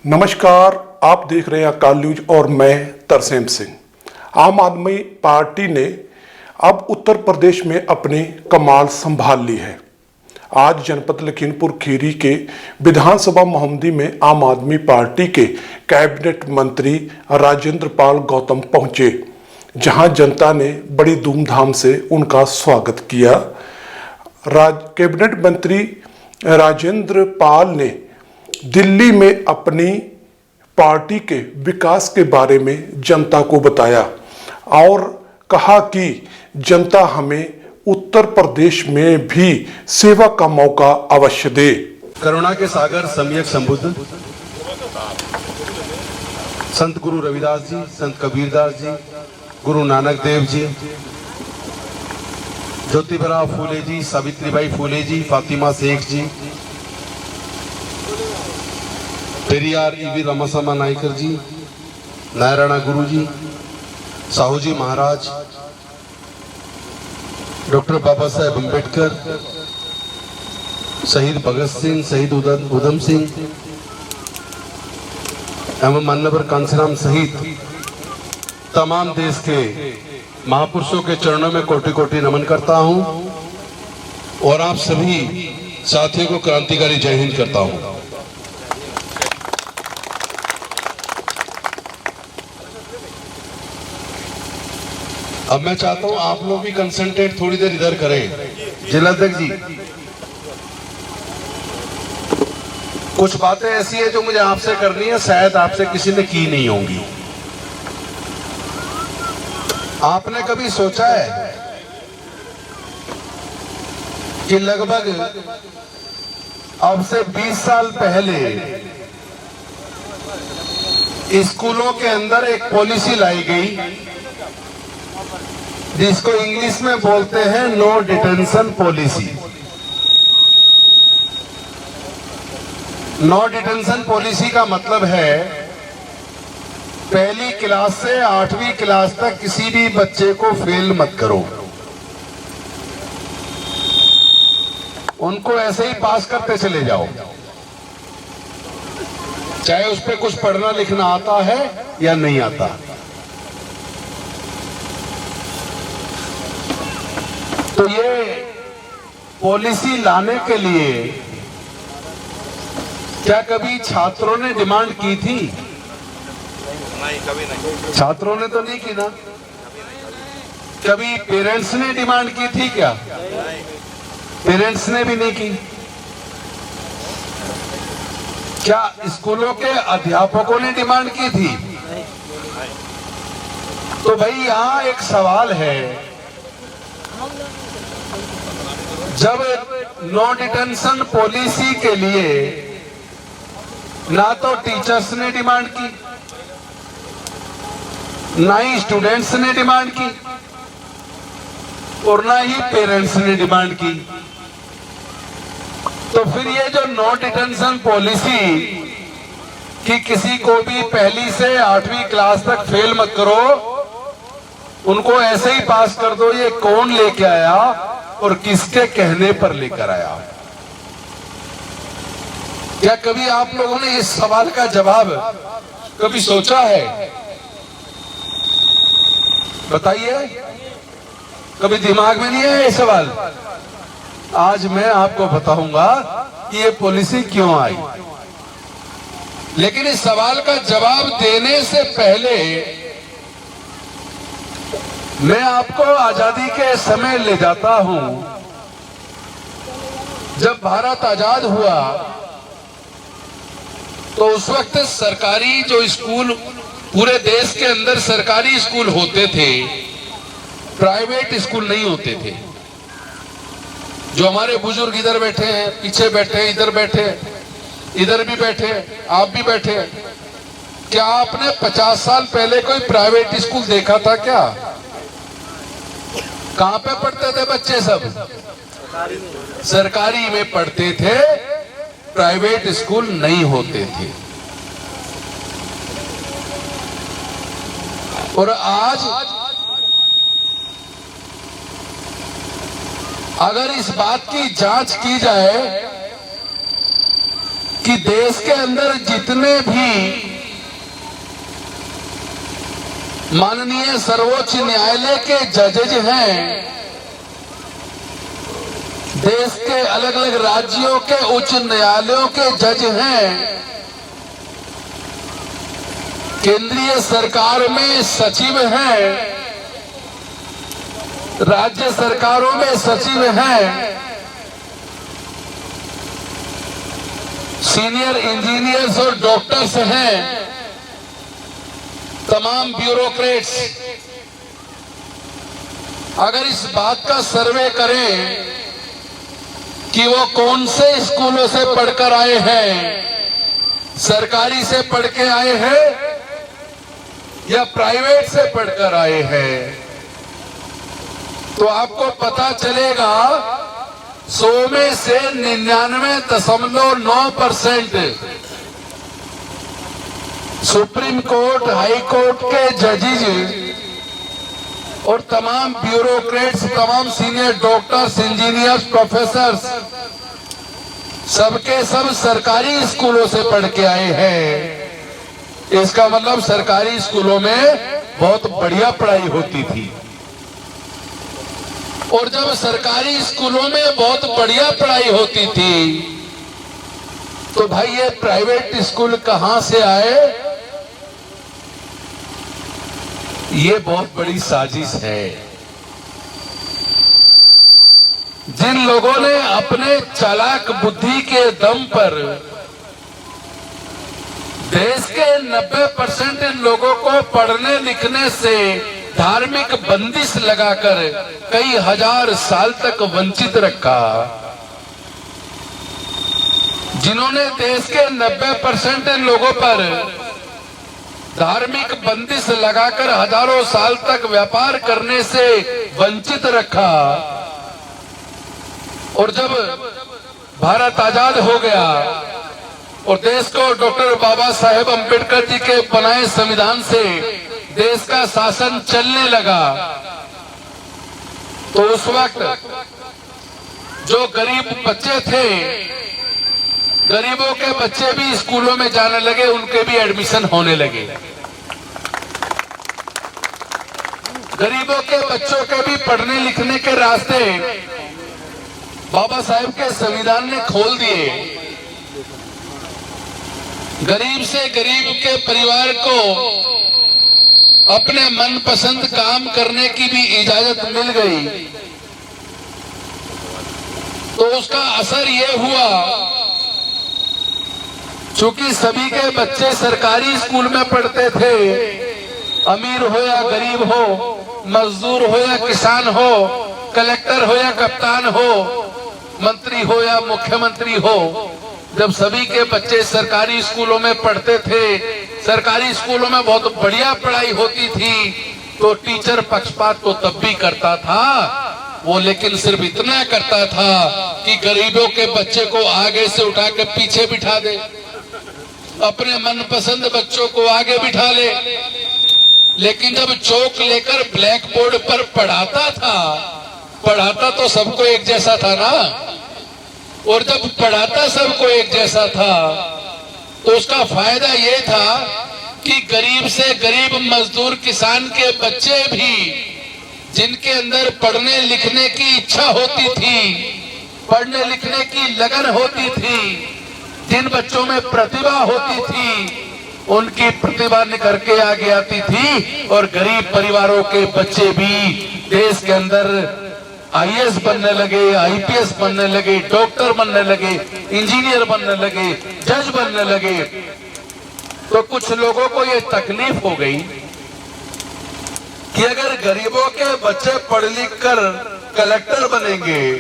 नमस्कार, आप देख रहे हैं अकाल न्यूज और मैं तरसेम सिंह। आम आदमी पार्टी ने अब उत्तर प्रदेश में अपनी कमान संभाल ली है। आज जनपद लखीमपुर खीरी के विधानसभा मोहम्मदी में आम आदमी पार्टी के कैबिनेट मंत्री राजेंद्र पाल गौतम पहुंचे, जहां जनता ने बड़ी धूमधाम से उनका स्वागत किया। कैबिनेट मंत्री राजेंद्र पाल ने दिल्ली में अपनी पार्टी के विकास के बारे में जनता को बताया और कहा कि जनता हमें उत्तर प्रदेश में भी सेवा का मौका अवश्य दे। करुणा के सागर सम्यक संबुद्ध संत गुरु रविदास जी, संत कबीरदास जी, गुरु नानक देव जी, ज्योतिबा फूले जी, सावित्रीबाई फूले जी, फातिमा शेख जी, पेरियार ईवी रमासामा नायकर जी, नारायणा गुरु जी, साहू जी महाराज, डॉक्टर बाबा साहेब अम्बेडकर, शहीद भगत सिंह, शहीद उधम सिंह एवं मान्यवर कांसीराम सहित तमाम देश के महापुरुषों के चरणों में कोटि कोटि नमन करता हूं और आप सभी साथियों को क्रांतिकारी जय हिंद करता हूं। अब मैं चाहता हूं आप लोग भी कंसंट्रेट थोड़ी देर इधर करें। जिलाध्यक्ष जी, कुछ बातें ऐसी है जो मुझे आपसे करनी है, शायद आपसे किसी ने की नहीं होंगी। आपने कभी सोचा है कि लगभग अब से 20 साल पहले स्कूलों के अंदर एक पॉलिसी लाई गई जिसको इंग्लिश में बोलते हैं no detention policy. No detention policy का मतलब है पहली क्लास से 8वीं क्लास तक किसी भी बच्चे को फेल मत करो, उनको ऐसे ही पास करते चले जाओ, चाहे उस पर कुछ पढ़ना लिखना आता है या नहीं आता। तो ये पॉलिसी लाने के लिए क्या कभी छात्रों ने डिमांड की थी? नहीं, कभी नहीं। छात्रों ने तो नहीं की ना। कभी पेरेंट्स ने डिमांड की थी क्या? नहीं। पेरेंट्स ने भी नहीं की। क्या स्कूलों के अध्यापकों ने डिमांड की थी? नहीं। तो भाई यहां एक सवाल है, जब नो डिटेंशन पॉलिसी के लिए ना तो टीचर्स ने डिमांड की, ना ही स्टूडेंट्स ने डिमांड की और ना ही पेरेंट्स ने डिमांड की, तो फिर ये जो नो डिटेंशन पॉलिसी कि किसी को भी पहली से 8वीं क्लास तक फेल मत करो, उनको ऐसे ही पास कर दो, ये कौन लेके आया और किसके कहने पर लेकर आया? क्या कभी आप लोगों ने इस सवाल का जवाब कभी सोचा है? बताइए, कभी दिमाग में नहीं है ये सवाल? आज मैं आपको बताऊंगा कि ये पॉलिसी क्यों आई। लेकिन इस सवाल का जवाब देने से पहले मैं आपको आजादी के समय ले जाता हूं। जब भारत आजाद हुआ तो उस वक्त सरकारी जो स्कूल, पूरे देश के अंदर सरकारी स्कूल होते थे, प्राइवेट स्कूल नहीं होते थे। जो हमारे बुजुर्ग इधर बैठे हैं, पीछे बैठे हैं, इधर बैठे, इधर भी बैठे, आप भी बैठे, क्या आपने 50 साल पहले कोई प्राइवेट स्कूल देखा था क्या? कहां पे पढ़ते थे बच्चे? सब सरकारी में पढ़ते थे, प्राइवेट स्कूल नहीं होते थे। और आज अगर इस बात की जांच की जाए कि देश के अंदर जितने भी माननीय सर्वोच्च न्यायालय के जजेज हैं, देश के अलग अलग राज्यों के उच्च न्यायालयों के जज हैं, केंद्रीय सरकार में सचिव हैं, राज्य सरकारों में सचिव हैं, सीनियर इंजीनियर्स और डॉक्टर्स हैं, तमाम ब्यूरोक्रेट्स। अगर इस बात का सर्वे करें कि वो कौन से स्कूलों से पढ़कर आए हैं, सरकारी से पढ़ के आए हैं या प्राइवेट से पढ़कर आए हैं, तो आपको पता चलेगा 100 में से 99.9% सुप्रीम कोर्ट, हाई कोर्ट के जजेज और तमाम ब्यूरोक्रेट्स, तमाम सीनियर डॉक्टर्स, इंजीनियर्स, प्रोफेसर्स, सबके सब सरकारी स्कूलों से पढ़ के आए हैं। इसका मतलब सरकारी स्कूलों में बहुत बढ़िया पढ़ाई होती थी। और जब सरकारी स्कूलों में बहुत बढ़िया पढ़ाई होती थी, तो भाई ये प्राइवेट स्कूल कहां से आए? ये बहुत बड़ी साजिश है। जिन लोगों ने अपने चालाक बुद्धि के दम पर देश के 90% लोगों को पढ़ने लिखने से धार्मिक बंदिश लगाकर कई हजार साल तक वंचित रखा, जिन्होंने देश के 90% लोगों पर धार्मिक बंदिश लगाकर हजारों साल तक व्यापार करने से वंचित रखा, और जब भारत आजाद हो गया और देश को डॉक्टर बाबा साहेब अंबेडकर जी के बनाए संविधान से देश का शासन चलने लगा, तो उस वक्त जो गरीब बच्चे थे, गरीबों के बच्चे भी स्कूलों में जाने लगे, उनके भी एडमिशन होने लगे। गरीबों के बच्चों के भी पढ़ने लिखने के रास्ते बाबा साहेब के संविधान ने खोल दिए। गरीब से गरीब के परिवार को अपने मनपसंद काम करने की भी इजाजत मिल गई। तो उसका असर यह हुआ, चूंकि सभी के बच्चे सरकारी स्कूल में पढ़ते थे, अमीर हो या गरीब हो, मजदूर हो या किसान हो, कलेक्टर हो या कप्तान हो, मंत्री हो या मुख्यमंत्री हो, जब सभी के बच्चे सरकारी स्कूलों में पढ़ते थे, सरकारी स्कूलों में बहुत बढ़िया पढ़ाई होती थी, तो टीचर पक्षपात तो तब भी करता था वो, लेकिन सिर्फ इतना करता था कि गरीबों के बच्चे को आगे से उठा के पीछे बिठा दे, अपने मनपसंद बच्चों को आगे बिठा ले। लेकिन जब चौक लेकर ब्लैक बोर्ड पर पढ़ाता तो सबको एक जैसा था ना, और जब पढ़ाता सबको एक जैसा था, तो उसका फायदा ये था कि गरीब से गरीब मजदूर किसान के बच्चे भी, जिनके अंदर पढ़ने लिखने की इच्छा होती थी, पढ़ने लिखने की लगन होती थी, जिन बच्चों में प्रतिभा होती थी, उनकी प्रतिभा निखर के आगे आती थी, और गरीब परिवारों के बच्चे भी देश के अंदर आईएएस बनने लगे, आईपीएस बनने लगे, डॉक्टर बनने लगे, इंजीनियर बनने लगे, जज बनने लगे। तो कुछ लोगों को ये तकलीफ हो गई कि अगर गरीबों के बच्चे पढ़ लिख कर कलेक्टर बनेंगे,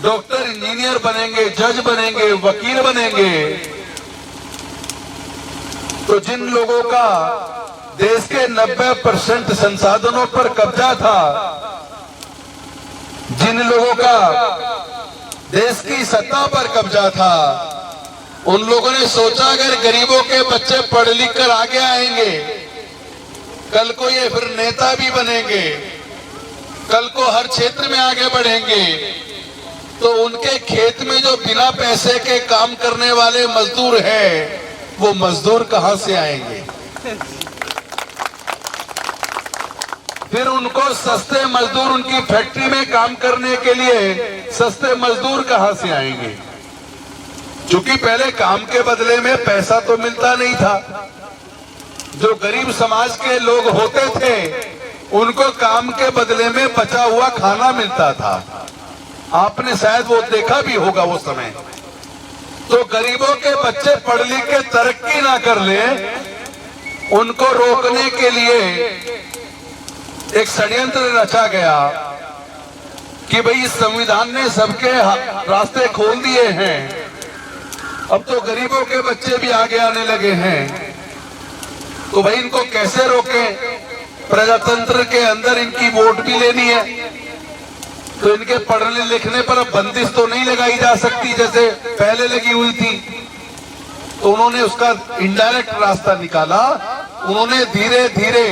डॉक्टर इंजीनियर बनेंगे, जज बनेंगे, वकील बनेंगे, तो जिन लोगों का देश के 90% संसाधनों पर कब्जा था, जिन लोगों का देश की सत्ता पर कब्जा था, उन लोगों ने सोचा अगर गरीबों के बच्चे पढ़ लिख कर आगे आएंगे, कल को ये फिर नेता भी बनेंगे, कल को हर क्षेत्र में आगे बढ़ेंगे, तो उनके खेत में जो बिना पैसे के काम करने वाले मजदूर हैं, वो मजदूर कहां से आएंगे? फिर उनको सस्ते मजदूर, उनकी फैक्ट्री में काम करने के लिए सस्ते मजदूर कहां से आएंगे? क्योंकि पहले काम के बदले में पैसा तो मिलता नहीं था। जो गरीब समाज के लोग होते थे उनको काम के बदले में बचा हुआ खाना मिलता था। आपने शायद वो देखा भी होगा वो समय। तो गरीबों के बच्चे पढ़ लिख के तरक्की ना कर ले, उनको रोकने के लिए एक षड्यंत्र रचा गया कि भाई इस संविधान ने सबके रास्ते खोल दिए हैं, अब तो गरीबों के बच्चे भी आगे आने लगे हैं, तो भाई इनको कैसे रोकें? प्रजातंत्र के अंदर इनकी वोट भी लेनी है, तो इनके पढ़ने लिखने पर अब बंदिश तो नहीं लगाई जा सकती जैसे पहले लगी हुई थी। तो उन्होंने उसका इनडायरेक्ट रास्ता निकाला। उन्होंने धीरे धीरे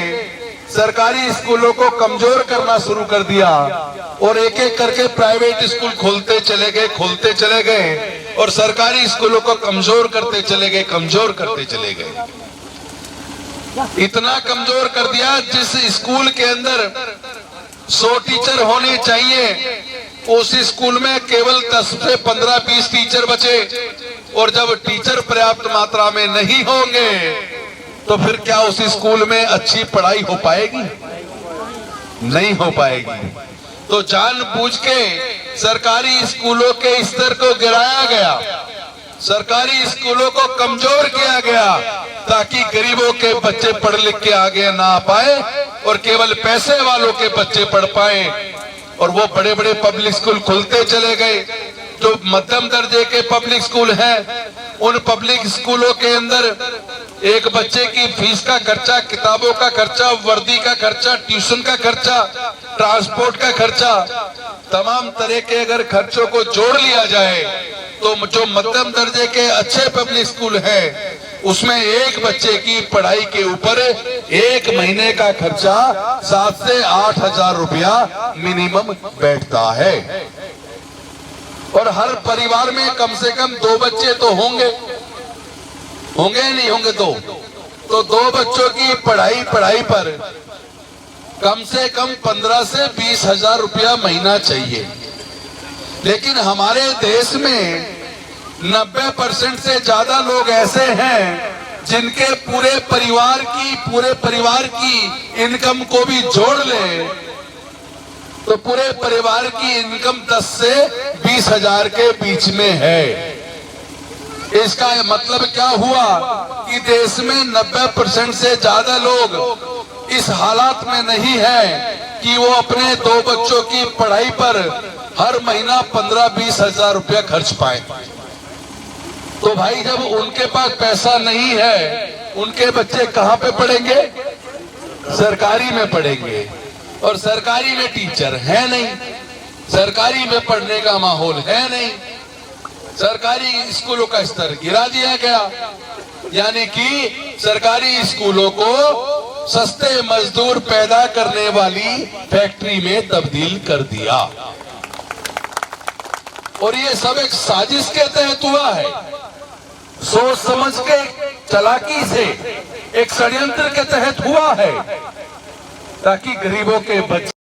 सरकारी स्कूलों को कमजोर करना शुरू कर दिया और एक एक करके प्राइवेट स्कूल खोलते चले गए और सरकारी स्कूलों को कमजोर करते चले गए। इतना कमजोर कर दिया जिस स्कूल के अंदर 100 टीचर होने चाहिए उस स्कूल में केवल 10 से 15-20 टीचर बचे। और जब टीचर पर्याप्त मात्रा में नहीं होंगे तो फिर क्या उस स्कूल में अच्छी पढ़ाई हो पाएगी? नहीं हो पाएगी। तो जानबूझ के सरकारी स्कूलों के स्तर को गिराया गया, सरकारी स्कूलों को कमजोर किया गया ताकि गरीबों के बच्चे पढ़ लिख के आगे ना आ पाए और केवल पैसे वालों के बच्चे पढ़ पाए। और वो बड़े बड़े पब्लिक स्कूल खुलते चले गए। जो मध्यम दर्जे के पब्लिक स्कूल हैं, उन पब्लिक स्कूलों के अंदर एक बच्चे की फीस का खर्चा, किताबों का खर्चा, वर्दी का खर्चा, ट्यूशन का खर्चा, ट्रांसपोर्ट का खर्चा, तमाम तरह के अगर खर्चों को जोड़ लिया जाए तो जो मध्यम दर्जे के अच्छे पब्लिक स्कूल हैं उसमें एक बच्चे की पढ़ाई के ऊपर एक महीने का खर्चा 7 से 8 हजार रुपया मिनिमम बैठता है। और हर परिवार में कम से कम 2 बच्चे तो होंगे नहीं होंगे तो 2 बच्चों की पढ़ाई पर कम से कम 15 से 20 हजार रुपया महीना चाहिए। लेकिन हमारे देश में 90% से ज्यादा लोग ऐसे हैं जिनके पूरे परिवार की इनकम को भी जोड़ ले तो पूरे परिवार की इनकम 10 से 20 हजार के बीच में है। इसका मतलब क्या हुआ कि देश में 90% से ज्यादा लोग इस हालात में नहीं है कि वो अपने 2 बच्चों की पढ़ाई पर हर महीना 15-20 हजार रुपया खर्च पाए। तो भाई जब उनके पास पैसा नहीं है, उनके बच्चे कहाँ पे पढ़ेंगे? सरकारी में पढ़ेंगे। और सरकारी में टीचर है नहीं, सरकारी में पढ़ने का माहौल है नहीं, सरकारी स्कूलों का स्तर गिरा दिया गया। यानी कि सरकारी स्कूलों को सस्ते मजदूर पैदा करने वाली फैक्ट्री में तब्दील कर दिया। और ये सब एक साजिश के तहत हुआ है, सोच समझ के, चालाकी से, एक षड्यंत्र के तहत हुआ है ताकि गरीबों के बच्चे